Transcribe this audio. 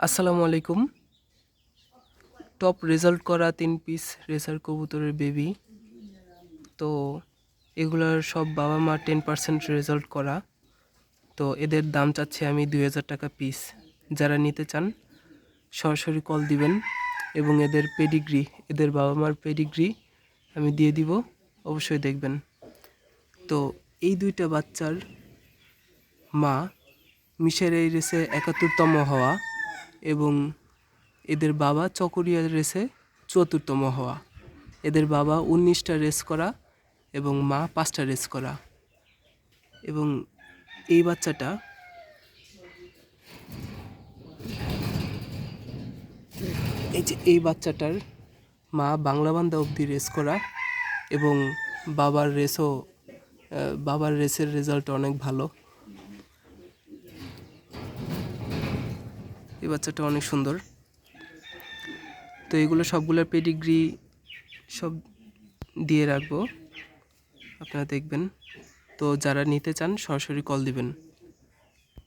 আসসালামু আলাইকুম। Top result করা 3 পিস রেসার কবুতরের বেবি। তো এগুলার সব বাবা মা 10% রেজাল্ট করা। তো এদের দাম চাচ্ছি আমি 2000 টাকা পিস। যারা নিতে চান সরাসরি কল দিবেন এবং এদের পেডিগ্রি, এদের বাবা মার পেডিগ্রি আমি দিয়ে দিব, অবশ্যই দেখবেন। তো এই দুইটা বাচ্চার মা মিশের এই রেসে 71তম হওয়া এবং এদের বাবা চকরিয়া রেসে 74তম হওয়া। এদের বাবা 19টা রেস করা এবং মা 5টা রেস করা। এবং এই বাচ্চাটা এই বাচ্চাটার মা বাংলাবান্ধা অবধি রেস করা এবং বাবার রেসের রেজাল্ট অনেক ভালো। এই বাচ্চাটা অনেক সুন্দর। তো এগুলো সবগুলোর পেডিগ্রি সব দিয়ে রাখবো, আপনারা দেখবেন। তো যারা নিতে চান সরাসরি কল দিবেন।